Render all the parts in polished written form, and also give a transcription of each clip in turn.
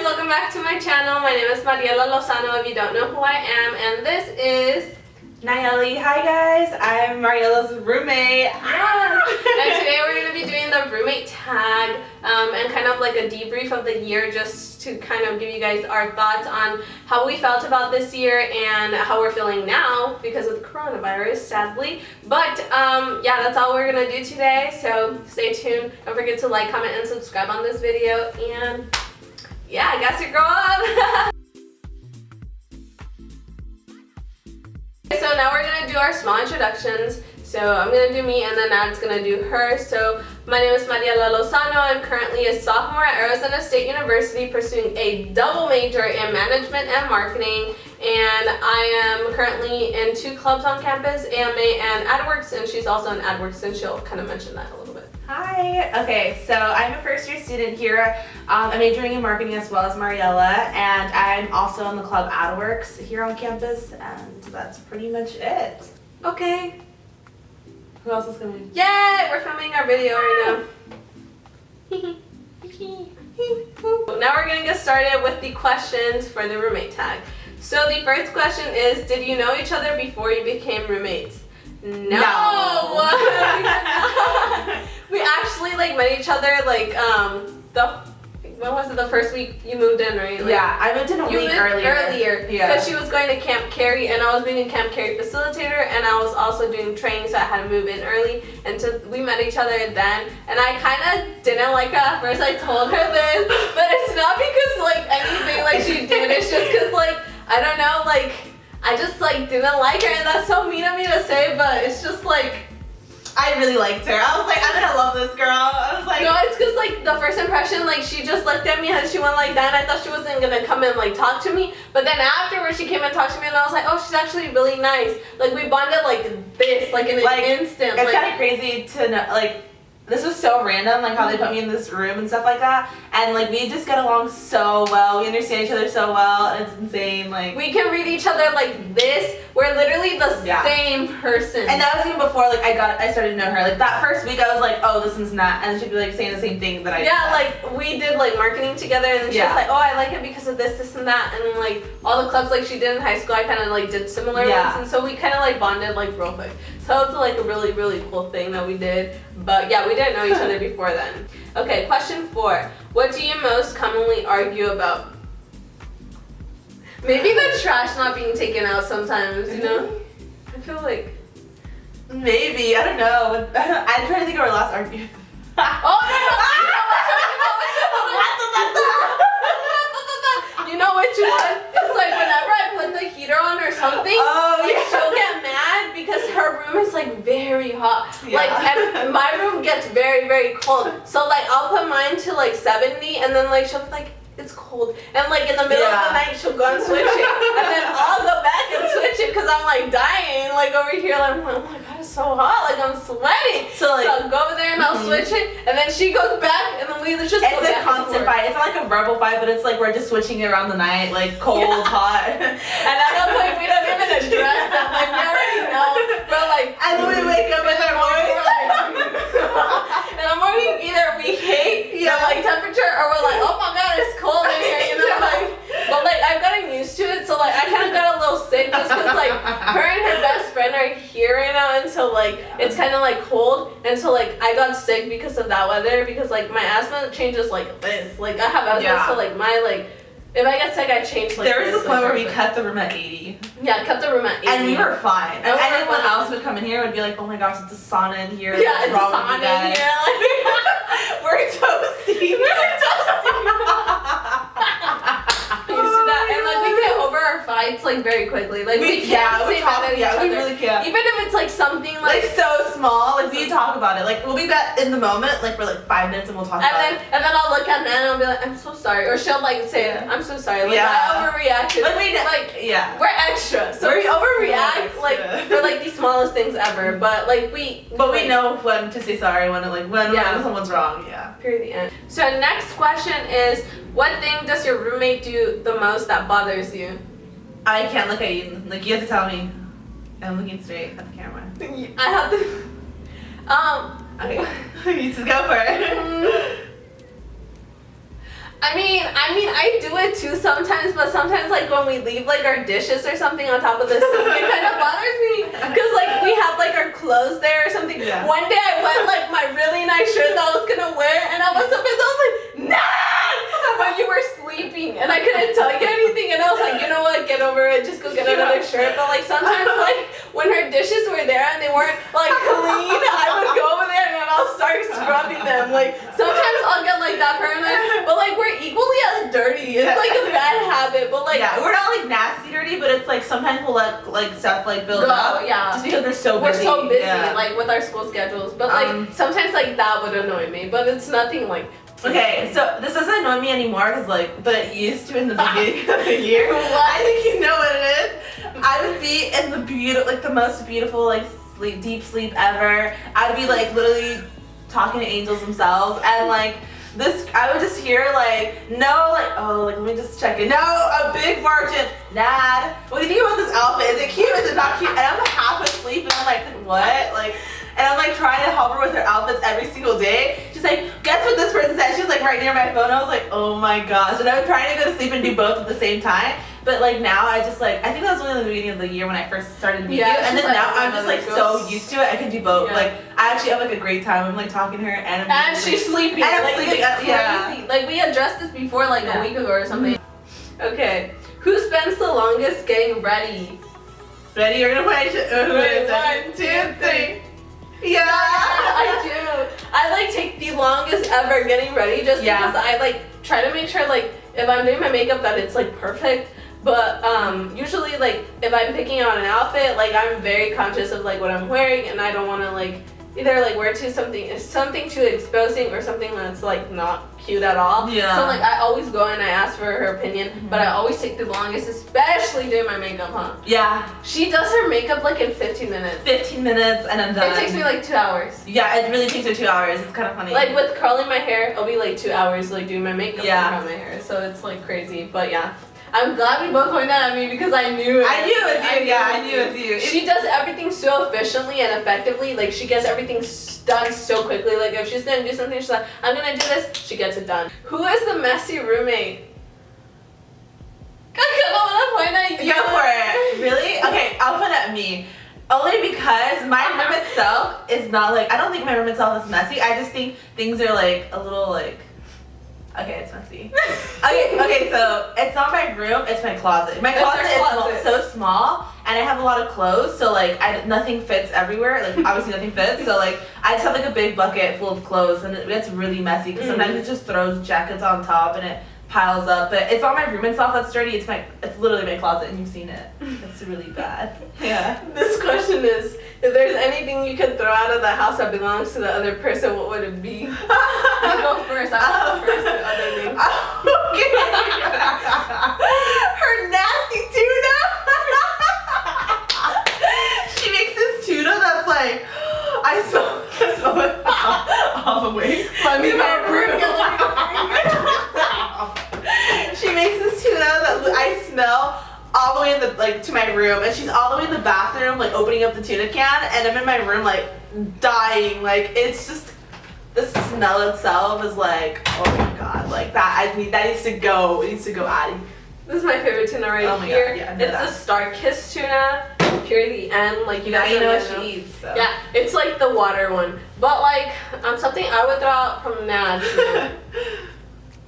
welcome back to my channel. My name is Mariela Lozano if you don't know who I am, and this is Nayeli. Hi guys, I'm Mariela's roommate. And today we're going to be doing the roommate tag and kind of like a debrief of the year, just to kind of give you guys our thoughts on how we felt about this year and how we're feeling now because of the coronavirus, sadly. But yeah, that's all we're going to do today, so stay tuned. Don't forget to like, comment, and subscribe on this video, and yeah, I guess you grow up. So now we're going to do our small introductions. So I'm going to do me, and then Nad's going to do her. So my name is Mariela Lozano. I'm currently a sophomore at Arizona State University pursuing a double major in management and marketing. And I am currently in 2 clubs on campus, AMA and AdWorks, and she's also in AdWorks, and she'll kind of mention that a little bit. Hi. Okay, so I'm a first year student here. I'm majoring in marketing as well as Mariela, and I'm also in the club AdWorks here on campus, and that's pretty much it. Okay. Who else is coming? Yay! We're filming our video right now. Now we're going to get started with the questions for the roommate tag. So the first question is, did you know each other before you became roommates? No. We actually like met each other like when was it, the first week you moved in, right? Like, yeah, I moved in a week earlier. Yeah. Because she was going to Camp Carey, and I was being a Camp Carey facilitator, and I was also doing training, so I had to move in early. And so we met each other then, and I kind of didn't like her at first. I told her this, but it's not because like anything like she did. It's just because like I don't know, like I just like didn't like her, and that's so mean of me to say, but it's just like. I really liked her. I was like, I'm gonna love this girl. I was like, no, it's because like the first impression, like she just looked at me and she went like that, and I thought she wasn't gonna come and like talk to me. But then afterwards, she came and talked to me, and I was like, oh, she's actually really nice. Like we bonded like this, like in an instant. It's like, kind of crazy to know, like. This was so random, like how they put me in this room and stuff like that, and like we just get along so well. We understand each other so well, and it's insane. Like we can read each other like this. We're literally the same person. And that was even before like I started to know her. Like that first week, I was like, oh, this is not, and she'd be like saying the same thing that I. Yeah, like we did like marketing together, and she was like, oh, I like it because of this, and that, and like all the clubs like she did in high school, I kind of like did similar ones, and so we kind of like bonded like real quick. So it's like a really, really cool thing that we did. But yeah, we didn't know each other before then. Okay, question 4. What do you most commonly argue about? Maybe the trash not being taken out sometimes, you know? I feel like... Maybe, I don't know. I'm trying to think of our last argument. Oh, no! You know which one? It's like whenever I put the heater on or something, she'll get mad because her room is like very hot. Yeah. Like, and my room gets very, very cold. So like I'll put mine to like 70, and then like she'll be like, it's cold. And like in the middle of the night, she'll go and switch it. And then I'll go back and switch it because I'm like dying. Like over here, like, oh my god, it's so hot. Like I'm sweating. So I'll go over there and I'll switch it. And then she goes back, and then we just go back. It's a constant fight. It's not like a verbal fight, but it's like we're just switching it around the night, like cold, hot. And at that point, we don't even address them. Like we already know. But like, and then we wake up with our voice. In the morning, either we hate the like temperature, or we're like, oh my god, it's cold in here, you know, like. But like I've gotten used to it, so like I kind of got a little sick just because like her and her best friend are here right now, and so like it's kind of like cold, and so like I got sick because of that weather, because like my asthma changes like this. Like I have asthma, so like my like. If I get sick, I change like there was this, a point where we kept the room at 80. Yeah, kept the room at 80. And we were fine. And anyone else would come in here and would be like, oh my gosh, it's a sauna in here. Yeah, it's a sauna in here. Like, we're toasty. Used to that. And like we get over our fights like very quickly. Like we can't say that at each other. We really can't. Even if it's like something like so small, like we talk about it. Like we'll be back in the moment, like for like 5 minutes, and we'll talk about it. And then I'll look at Nana and I'll be like, I'm so sorry. Or she'll like say, I'm so sorry. Like I overreacted. Like we're extra. So we overreact like for like the smallest things ever. But like we know when to say sorry, when someone's wrong. Yeah. Period. The end. So next question is, what thing does your roommate do the most that bothers you? I can't look at you. Like you have to tell me. I'm looking straight at the camera. I have to. Okay. You just go for it. I do it too sometimes, but sometimes like when we leave like our dishes or something on top of the sink, it kind of bothers me because like we have like our clothes there or something. Yeah. One day I went like my really nice shirt that I was gonna wear, and I was surprised. I was like, nah, but you were sleeping, and I couldn't tell you anything, and I was like, you know what, get over it, just go get another shirt. But like sometimes like when her dishes were there and they weren't like clean, I would go over there and I'll start scrubbing them. Like sometimes I'll get like that paranoid, but like we're equally as dirty. It's like a bad habit, but like we're not like nasty dirty, but it's like sometimes we'll let like stuff like build up. Yeah. Just because we're so busy. We're so busy, like with our school schedules. But like sometimes like that would annoy me, but it's nothing like. Okay, so this doesn't annoy me anymore because like, but it used to in the beginning of the year. I think you know what it is. I would be in the most beautiful like deep sleep ever. I'd be like literally talking to angels themselves, and like this, I would just hear like, no, like, oh, like let me just check it. No, a big margin. Nad, what do you think about this outfit? Is it cute? Is it not cute? And I'm half asleep, and I'm like, what? Like. And I'm like trying to help her with her outfits every single day. She's like, guess what this person said? She was like right near my phone. I was like, oh my gosh. And I was trying to go to sleep and do both at the same time. But like now I just like, I think that was only the beginning of the year when I first started meeting you. And then like, now I'm just like so used to it. I can do both. Yeah. Like I actually have like a great time. I'm like talking to her and she's sleeping. And I'm like, sleeping. It's crazy. Yeah. Like we addressed this before like a week ago or something. Okay. Who spends the longest getting ready? Ready? You're gonna play it. 1, 2, 3. Yeah, I do. I like take the longest ever getting ready just because I like try to make sure like if I'm doing my makeup that it's like perfect. But usually like if I'm picking out an outfit, like I'm very conscious of like what I'm wearing, and I don't want to like either like wear something too exposing or something that's like not cute at all. Yeah. So like I always go and I ask for her opinion, but I always take the longest, especially doing my makeup, huh? Yeah. She does her makeup like in 15 minutes. 15 minutes and I'm done. It takes me like 2 hours. Yeah, it really takes her 2 hours. It's kind of funny. Like with curling my hair, it'll be like 2 hours like doing my makeup and curl my hair. So it's like crazy, but yeah. I'm glad we both pointed that at me because I knew it. I knew it was you. I knew it was you. She does everything so efficiently and effectively. Like she gets everything done so quickly. Like if she's gonna do something, she's like, I'm gonna do this. She gets it done. Who is the messy roommate? I want to point at you. Go for it. Really? Okay, I'll point at me. Only because my room itself is not like, I don't think my room itself is messy. I just think things are like a little like. Okay, it's messy. Okay, so it's not my room, it's my closet. My closet is so small, and I have a lot of clothes, so like nothing fits everywhere. Like obviously nothing fits, so like I just have like a big bucket full of clothes, and it gets really messy because sometimes it just throws jackets on top and it piles up. But it's not my room itself that's dirty. It's literally my closet, and you've seen it. It's really bad. Yeah. This question is, if there's anything you could throw out of the house that belongs to the other person, what would it be? You go first. I'll go first. The other thing. Okay. Her nasty tuna. She makes this tuna that's like, I smell it all the way. Let me She makes this tuna that I smell all the way in the to my room, and she's all the way in the bathroom like opening up the tuna can, and I'm in my room like dying. Like it's just the smell itself is like, oh my god, like that needs to go. It needs to go out. This is my favorite tuna right here. God, yeah, it's the Star Kiss tuna. Pure the end, like you guys know what she eats. So. Yeah, it's like the water one, but like something I would throw out from Nad.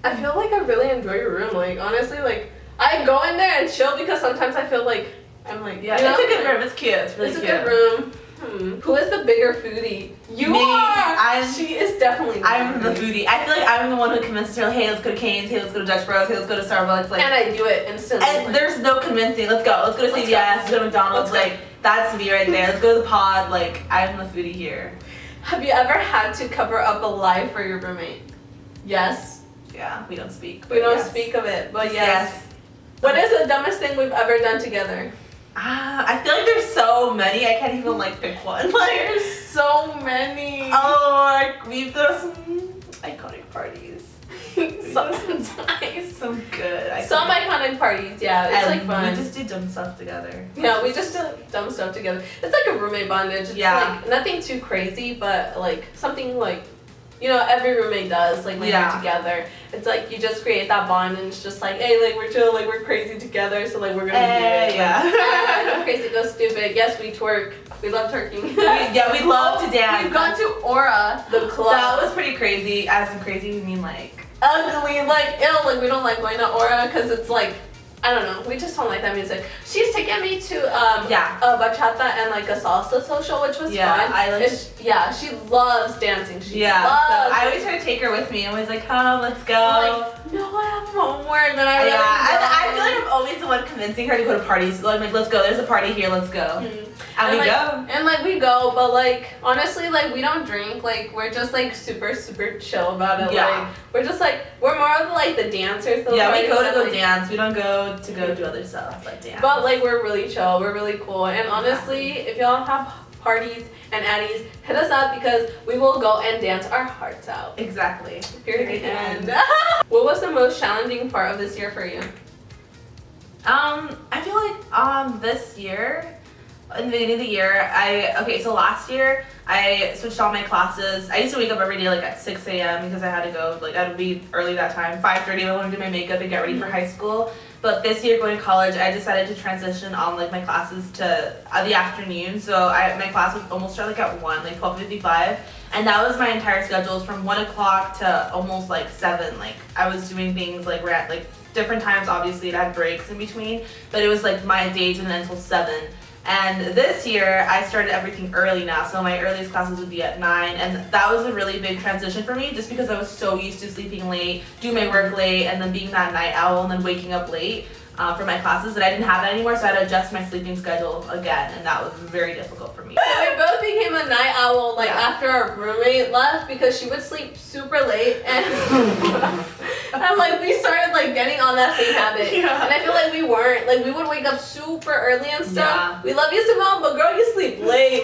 I feel like I really enjoy your room. Like honestly, like I go in there and chill because sometimes I feel like I'm like it's a good room. It's cute. It's really cute. It's a good room. Who is the bigger foodie? You are. She is definitely. I'm the foodie. I feel like I'm the one who convinces her. Like, hey, let's go to Cane's. Hey, let's go to Dutch Bros. Hey, let's go to Starbucks. Like, and I do it instantly. And there's no convincing. Let's go. Let's go to CVS. Let's go to McDonald's. Like that's me right there. Let's go to the pod. Like I'm the foodie here. Have you ever had to cover up a lie for your roommate? Yes. Yeah, we don't speak. We don't speak of it, but yes. What is the dumbest thing we've ever done together? I feel like there's so many. I can't even like pick one. Like there's so many. Oh, we've done some iconic parties. Some good. Some iconic parties. Yeah, it's like fun. We just do dumb stuff together. Yeah, we just do dumb stuff together. It's like a roommate bondage. It's like nothing too crazy, but like something like you know, every roommate does, like, when you're together. It's like, you just create that bond, and it's just like, hey, like, we're chill, like, we're crazy together, so, like, we're gonna do it. Yeah. Go crazy, go stupid. Yes, we twerk. We love twerking. We love to dance. We've gone to Aura, the club. That was pretty crazy. As in crazy, we mean, like... ugly, like, ill. Like, we don't like going to Aura, because it's, like, I don't know. We just don't like that music. She's taken me to a bachata and like a salsa social, which was fun. She loves dancing. She loves. So I always try to take her with me. I'm always like, come, let's go. I'm like, no, I have homework. And then I feel like I'm always the one convincing her to go to parties. Like, let's go. There's a party here. Let's go. Mm-hmm. And we go. And like we go, but like honestly, like we don't drink. Like we're just like super chill about it. Yeah. Like we're just like we're more of like the dancers. We go to go dance. We don't go to go do other stuff like dance. But like we're really chill. We're really cool. And honestly, if y'all have parties and addies, hit us up because we will go and dance our hearts out. Exactly. Period. And what was the most challenging part of this year for you? I feel like this year. In the beginning of the year, so last year, I switched all my classes. I used to wake up every day like at 6 a.m. because I had to go, like I would be early that time. 5:30, I wanted to do my makeup and get ready for high school. But this year going to college, I decided to transition on like my classes to the afternoon. So my class would almost start like at 1, like 12:55. And that was my entire schedule. It was from 1 o'clock to almost like 7. Like I was doing things like different times, obviously it had breaks in between. But it was like my day didn't end until 7. And this year, I started everything early now, so my earliest classes would be at 9, and that was a really big transition for me, just because I was so used to sleeping late, doing my work late, and then being that night owl, and then waking up late for my classes, that I didn't have that anymore, so I had to adjust my sleeping schedule again, and that was very difficult for me. So we both became a night owl, after our roommate left, because she would sleep super late, and we started getting on that same habit. Yeah. And I feel like we weren't. Like we would wake up super early and stuff. Yeah. We love you, Simone, but girl, you sleep late.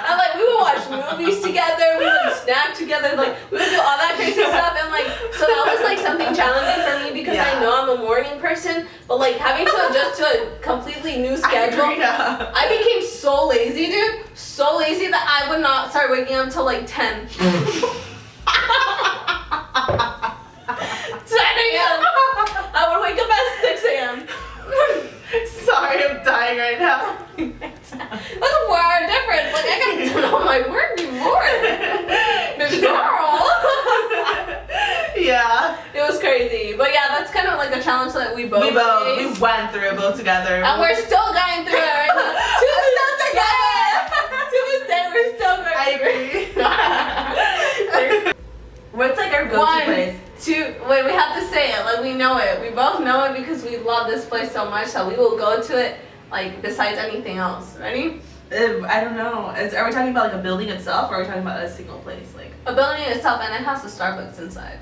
And we would watch movies together, we would snack together, we would do all that crazy stuff, and so that was something challenging for me because I know I'm a morning person, but having to adjust to a completely new schedule, I became so lazy, dude. So lazy that I would not start waking up until 10. 10 a.m. I would wake up at 6 a.m. Sorry, I'm dying right now. That's a 4-hour difference. I gotta do all my work before. Baby girl. Yeah. It was crazy. But yeah, that's kind of a challenge that we both we went through it both together. And we're still going through it right now. To this day, we're still going through it. I agree. What's our go-to place? 2, wait, we have to say it. We know it. We both know it because we love this place so much that we will go to it besides anything else. Ready? I don't know. Are we talking about a building itself, or are we talking about a single place? A building itself, and it has a Starbucks inside.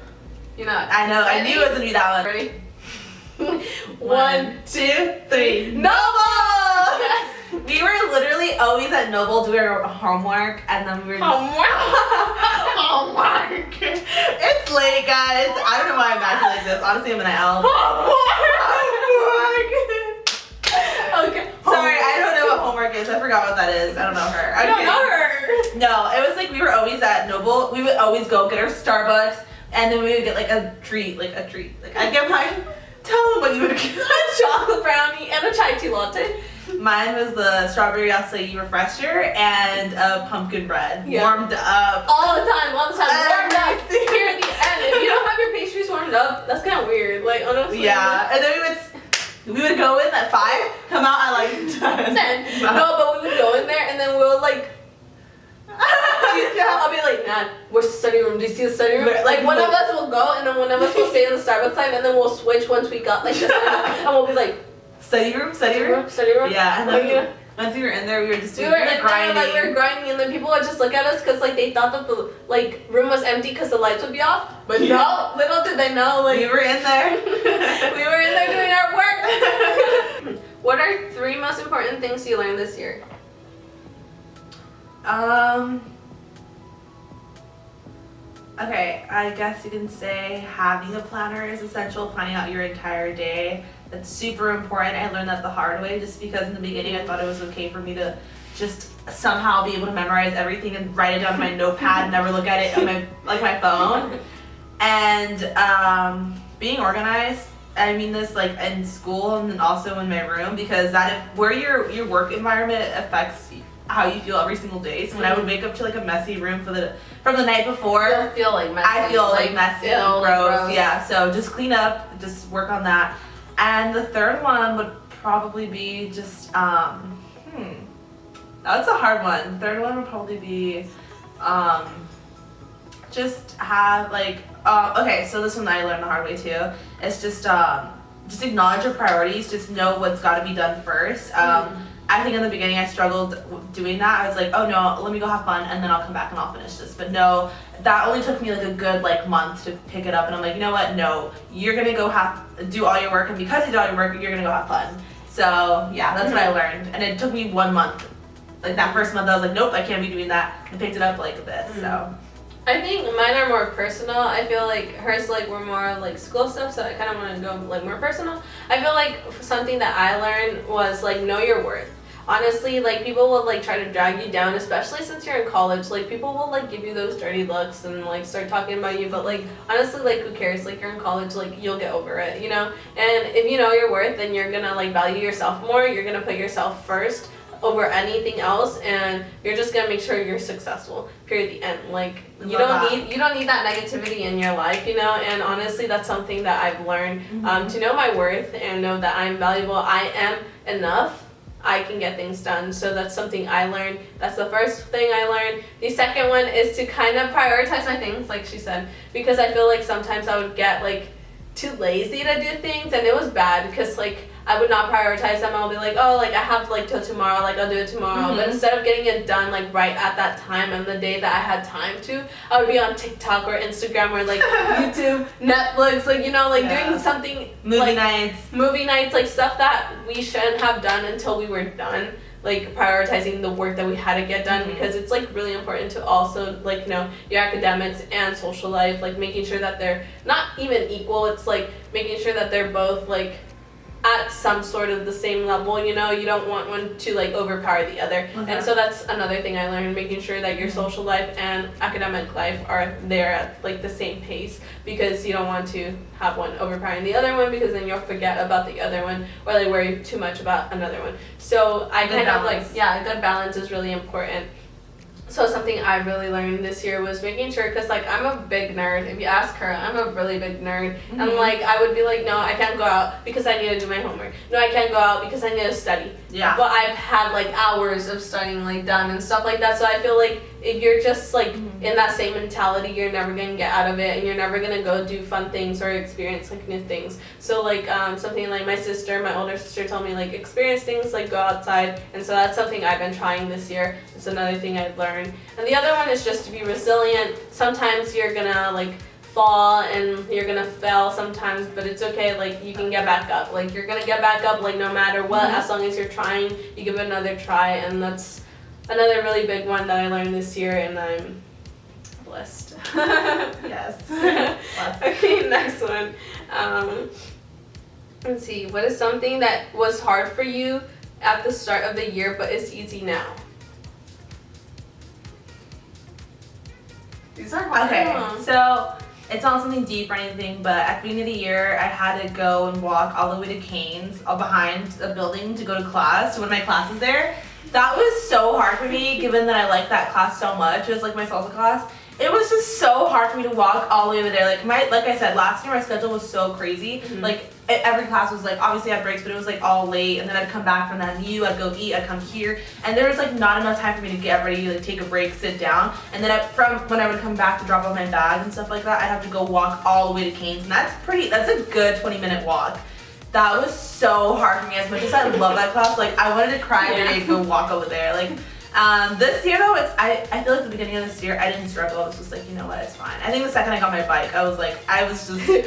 You know. I know. Ready? I knew it was gonna be that one. Ready? 1, 2, 3. Noble! We were literally always at Noble doing our homework, and then we were homework. It's late, guys. I don't know why I'm acting like this. Honestly, I'm an L. Okay. Sorry, I don't know what homework is. I forgot what that is. I don't know her. I don't know her. No, it was we were always at Noble. We would always go get our Starbucks, and then we would get a treat. I'd get mine. Tell them what you would get. A chocolate brownie and a chai tea latte. Mine was the strawberry acai refresher and a pumpkin bread. Warmed up. All the time. Warmed up. Here at the end. If you don't have your pastries warmed up, that's kind of weird. Honestly. Yeah, and then we would go in at 5, come out at 10. No, but we would go in there and then we'll I'll be nah, where's the study room? Do you see the study room? One of us will go and then one of us will stay in the Starbucks time and then we'll switch once we got the study room and we'll be study room? Yeah, and then once we were in there, we were just we were grinding. We were grinding, and then people would just look at us because they thought that the room was empty because the lights would be off. But no, little did they know we were in there. We were in there doing our work. What are 3 most important things you learned this year? Okay, I guess you can say having a planner is essential. Planning out your entire day. That's super important. I learned that the hard way just because in the beginning I thought it was okay for me to just somehow be able to memorize everything and write it down on my notepad and never look at it on my phone. And being organized, I mean this like in school and then also in my room, because where your work environment affects how you feel every single day. So when I would wake up to like a messy room from the night before, you'll feel like messy. I feel like messy, ill, gross. Yeah, so just clean up, just work on that. And the third one would probably be just that's a hard one. The third one would probably be just have like okay, so this one I learned the hard way too. It's just acknowledge your priorities, just know what's got to be done first. I think in the beginning I struggled doing that. I was like, oh no, let me go have fun and then I'll come back and I'll finish this. But no, that only took me like a good like month to pick it up, and I'm like, you know what? No, you're gonna go do all your work, and because you do all your work, you're gonna go have fun. So yeah, that's what I learned, and it took me 1 month. Like that first month, I was like, nope, I can't be doing that. I picked it up like this. So I think mine are more personal. I feel like hers like were more like school stuff, so I kind of want to go like more personal. I feel like something that I learned was like know your worth. Honestly, like people will like try to drag you down, especially since you're in college. Like people will like give you those dirty looks and like start talking about you, but like honestly, like who cares? Like you're in college, like you'll get over it, you know? And if you know your worth, then you're gonna like value yourself more. You're gonna put yourself first over anything else, and you're just gonna make sure you're successful. Period. The end. Like you don't need that negativity in your life, you know. And honestly, that's something that I've learned, to know my worth and know that I'm valuable. I am enough. I can get things done. So that's something I learned. That's the first thing I learned. The second one is to kind of prioritize my things, like she said, because I feel like sometimes I would get like too lazy to do things, and it was bad because like I would not prioritize them. I'll be like, oh, like I have like till tomorrow, like I'll do it tomorrow. But instead of getting it done like right at that time and the day that I had time to, I would be on TikTok or Instagram or like YouTube, Netflix, like, you know, like doing something movie nights, like stuff that we shouldn't have done until we were done. Like prioritizing the work that we had to get done, because it's like really important to also like, you know, your academics and social life, like making sure that they're not even equal. It's like making sure that they're both like at some sort of the same level, you know. You don't want one to like overpower the other. And so that's another thing I learned, making sure that your social life and academic life are there at like the same pace, because you don't want to have one overpowering the other one, because then you'll forget about the other one or like worry too much about another one. So I kind of like, a good balance is really important. So something I really learned this year was making sure, because like I'm a big nerd. If you ask her, I'm a really big nerd. And like I would be like, no, I can't go out because I need to do my homework. No, I can't go out because I need to study. Yeah. But I've had like hours of studying like done and stuff like that. So I feel like if you're just like in that same mentality, you're never gonna get out of it, and you're never gonna go do fun things or experience like new things. So like something like my older sister told me, like experience things, like go outside. And so that's something I've been trying this year. It's another thing I've learned. And the other one is just to be resilient. Sometimes you're gonna like fall and you're gonna fail sometimes, but it's okay. Like you can get back up. Like you're gonna get back up, like no matter what, as long as you're trying, you give it another try. And that's another really big one that I learned this year, and I'm blessed. Yes. Blessed. Okay, next one. Let's see. What is something that was hard for you at the start of the year but is easy now? These are hard. Okay, so it's not something deep or anything, but at the beginning of the year, I had to go and walk all the way to Canes, all behind a building to go to class, to one of my classes there. That was so hard for me, given that I like that class so much. It was like my salsa class. It was just so hard for me to walk all the way over there. Like I said, last year my schedule was so crazy. Like every class was like, obviously I had breaks, but it was like all late, and then I'd come back from that view, I'd go eat, I'd come here, and there was like not enough time for me to get ready, like take a break, sit down, and then from when I would come back to drop off my bag and stuff like that, I'd have to go walk all the way to Canes, and that's a good 20-minute walk. That was so hard for me. As much as I love that class, like I wanted to cry every day to go walk over there. Like this year though, I feel like the beginning of this year I didn't struggle. I was just like, you know what, it's fine. I think the second I got my bike, I was just breezy.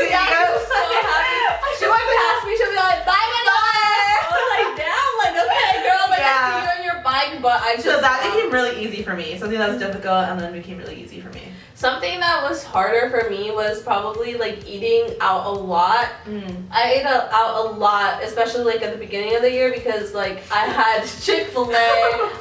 Yeah, I was so happy. She went past me, she'll be like, bye, my daughter. I was like, damn, like okay, girl, like I see you on your bike, but I just so that became really easy for me. Something that was difficult and then became really easy for me. Something that was harder for me was probably like eating out a lot. I ate out a lot, especially like at the beginning of the year because like I had Chick-fil-A,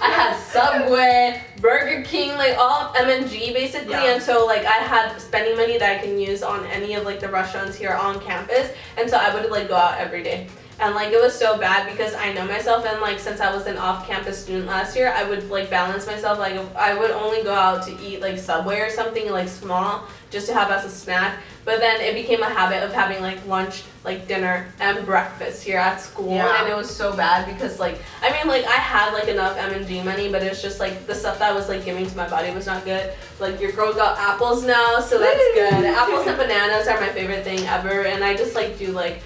I had Subway, Burger King, like all M&G basically, and so like I had spending money that I can use on any of like the restaurants here on campus, and so I would like go out every day. And like it was so bad because I know myself, and like since I was an off-campus student last year, I would like balance myself. Like I would only go out to eat like Subway or something like small just to have as a snack. But then it became a habit of having like lunch, like dinner, and breakfast here at school, and it was so bad because like I mean like I had like enough M&G money, but it's just like the stuff that I was like giving to my body was not good. Like your girl got apples now, so that's good. Apples and bananas are my favorite thing ever, and I just like do like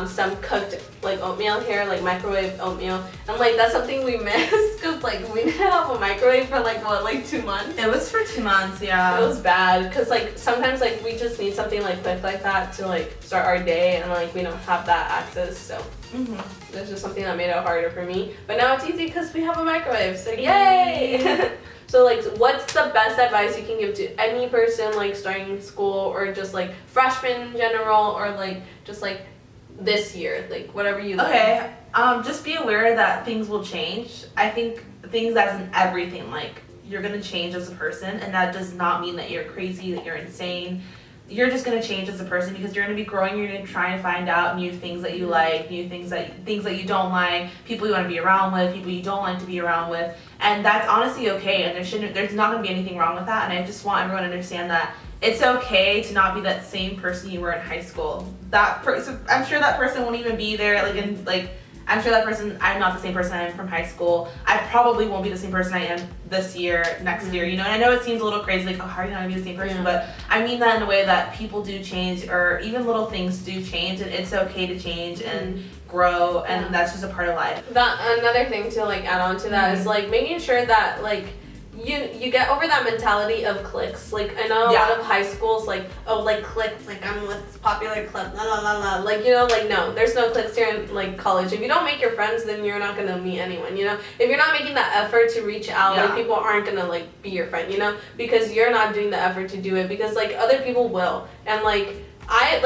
some cooked like oatmeal here, like microwave oatmeal, and like that's something we missed because like we didn't have a microwave for like what, like 2 months. It was for 2 months, yeah. It was bad because like sometimes like we just need something like quick like that to like start our day, and like we don't have that access, so it's just something that made it harder for me. But now it's easy because we have a microwave, so yay! So like what's the best advice you can give to any person like starting school or just like freshmen in general, or like just like this year, like whatever you like? Okay, just be aware that things will change. I think things as in everything, like you're gonna change as a person, and that does not mean that you're crazy, that you're insane. You're just gonna change as a person because you're gonna be growing. You're gonna try and find out new things that you like, new things that you don't like, people you want to be around with, people you don't like to be around with, and that's honestly okay. And there's not gonna be anything wrong with that. And I just want everyone to understand that it's okay to not be that same person you were in high school. That person, I'm sure that person won't even be there. I'm sure that person, I'm not the same person I am from high school. I probably won't be the same person I am this year, next year, you know? And I know it seems a little crazy, like, oh, how are you not gonna be the same person? But I mean that in a way that people do change, or even little things do change, and it's okay to change and grow, and that's just a part of life. Another thing to like add on to that is like making sure that like you get over that mentality of cliques. Like I know a lot of high schools like, oh, like cliques, like I'm with this popular club, la la la la. Like, you know, like no, there's no cliques here in like college. If you don't make your friends, then you're not gonna meet anyone, you know? If you're not making that effort to reach out, like people aren't gonna like be your friend, you know? Because you're not doing the effort to do it, because like other people will. And like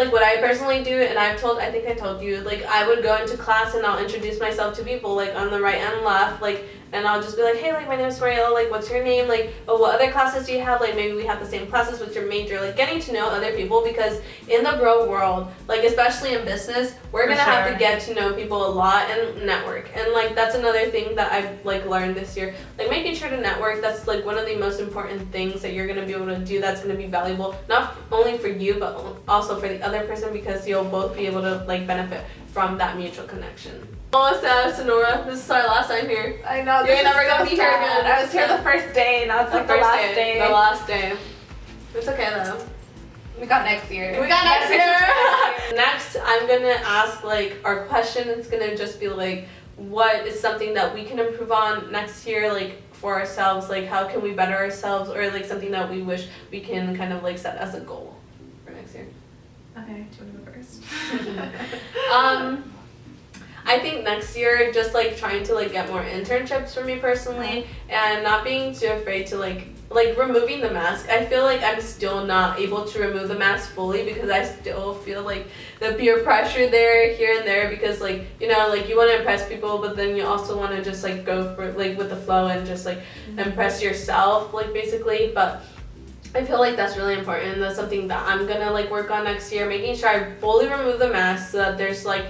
what I personally do, and I think I told you, like I would go into class and I'll introduce myself to people like on the right and left, like, and I'll just be like, hey, like my name is Mariela, like what's your name, like, oh, what other classes do you have, like maybe we have the same classes, what's your major, like getting to know other people, because in the real world, like especially in business, we're gonna have to get to know people a lot and network. And like that's another thing that I've like learned this year, like making sure to network. That's like one of the most important things that you're gonna be able to do, that's gonna be valuable not only for you but also for the other person, because you'll both be able to like benefit from that mutual connection. Almost out of Sonora. This is our last time here. I know. You're never gonna be here again. I was here the first day, now it's like the last day. The last day. It's okay though. We got next year. Next, I'm gonna ask like our question. It's gonna just be like, what is something that we can improve on next year, like for ourselves? Like how can we better ourselves, or like something that we wish we can kind of like set as a goal for next year. Okay, do you want to go first? I think next year, just like trying to like get more internships for me personally, and not being too afraid to like removing the mask. I feel like I'm still not able to remove the mask fully, because I still feel like the peer pressure there, here and there, because like, you know, like you want to impress people, but then you also want to just like go for like with the flow and just like impress yourself, like basically. But I feel like that's really important. That's something that I'm gonna like work on next year, making sure I fully remove the mask so that there's like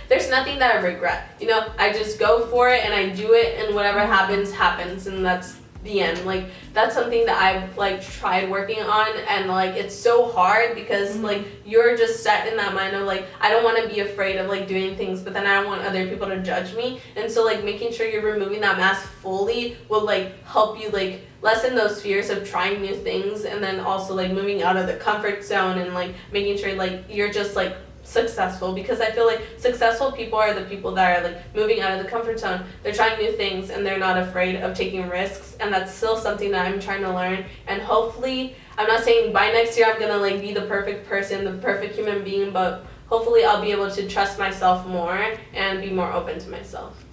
there's nothing that I regret. You know, I just go for it and I do it, and whatever happens, and that's the end. Like that's something that I've like tried working on, and like it's so hard because like you're just set in that mind of like, I don't want to be afraid of like doing things, but then I don't want other people to judge me. And so like making sure you're removing that mask fully will like help you like lessen those fears of trying new things, and then also like moving out of the comfort zone, and like making sure like you're just like successful, because I feel like successful people are the people that are like moving out of the comfort zone. They're trying new things and they're not afraid of taking risks, and that's still something that I'm trying to learn. And hopefully, I'm not saying by next year I'm gonna like be the perfect person, the perfect human being, but hopefully I'll be able to trust myself more and be more open to myself.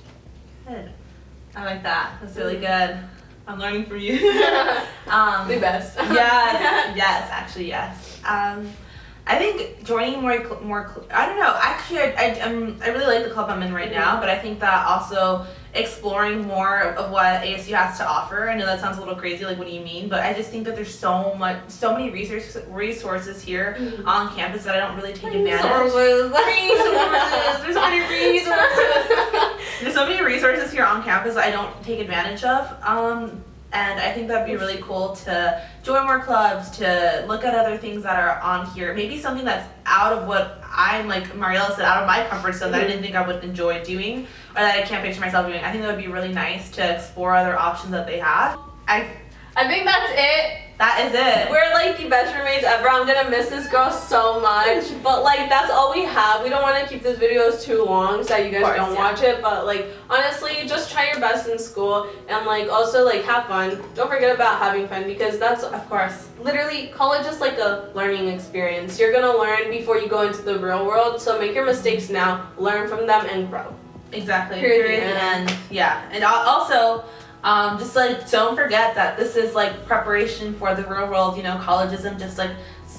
Good. I like that. That's really good. I'm learning from you. The best. Yes, actually, yes. I think joining more. I don't know. Actually, I really like the club I'm in right now, but I think that also exploring more of what ASU has to offer. I know that sounds a little crazy. Like, what do you mean? But I just think that there's so many resources here on campus that I don't really take advantage. Resources. There's so many resources. There's so many resources here on campus that I don't take advantage of. And I think that'd be really cool to join more clubs, to look at other things that are on here. Maybe something that's out of what I'm, like Mariella said, out of my comfort zone that I didn't think I would enjoy doing, or that I can't picture myself doing. I think that would be really nice to explore other options that they have. I think that's it. That is it. We're like the best roommates ever. I'm gonna miss this girl so much. But like that's all we have. We don't want to keep these videos too long so that you guys don't watch it. But like honestly, just try your best in school and like also like have fun. Don't forget about having fun because that's of course literally college is like a learning experience. You're gonna learn before you go into the real world. So make your mistakes now, learn from them, and grow. Exactly. Period. And yeah, and also. Just like don't forget that this is like preparation for the real world. You know, college isn't just like,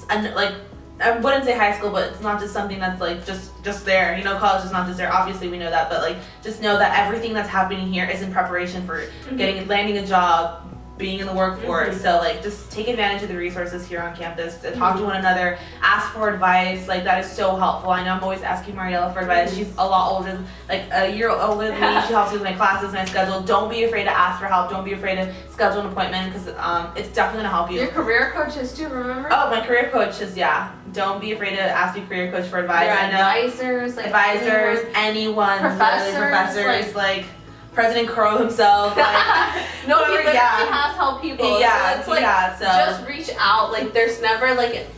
and like I wouldn't say high school, but it's not just something that's like just there. You know, college is not just there. Obviously, we know that, but like just know that everything that's happening here is in preparation for landing a job, being in the workforce. So like just take advantage of the resources here on campus to talk to one another, ask for advice. Like that is so helpful. I know I'm always asking Mariella for advice. She's a lot older, like a year older than me. She helps me with my classes, my schedule. Don't be afraid to ask for help. Don't be afraid to schedule an appointment because it's definitely gonna help you. Your career coaches too, remember? Oh, my career coaches, yeah. Don't be afraid to ask your career coach for advice. Your I know advisors, anyone, professors, like President Crow himself, like no, he literally has helped people. Yeah, so it's like just reach out. Like there's never like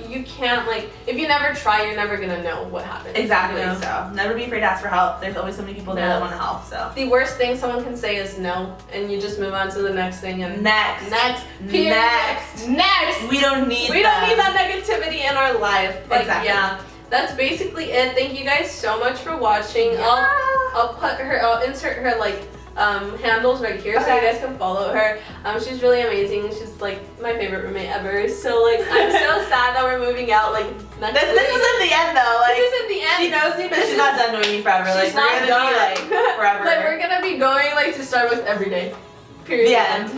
you can't like if you never try, you're never gonna know what happens. Exactly. You know? So never be afraid to ask for help. There's always so many people there that want to help. So the worst thing someone can say is no, and you just move on to the next thing and next. We don't need that negativity in our life. Like, exactly. Yeah. That's basically it. Thank you guys so much for watching. Yeah. I'll insert her like handles right here so you guys can follow her. She's really amazing. She's like my favorite roommate ever. So like I'm so sad that we're moving out like next week. This isn't the end though. Like this isn't the end. She knows me, but she's not done knowing me forever. She's like we're gonna done. be like forever. Like we're gonna be going like to Starbucks every day. Period. The end.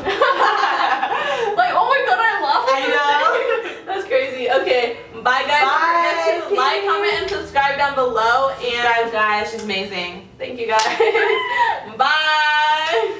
Like oh my god, I love it. I know. That's crazy. Okay, bye guys. Bye. Don't forget to like, comment, and subscribe down below. Subscribe, guys. She's amazing. Thank you guys. Bye.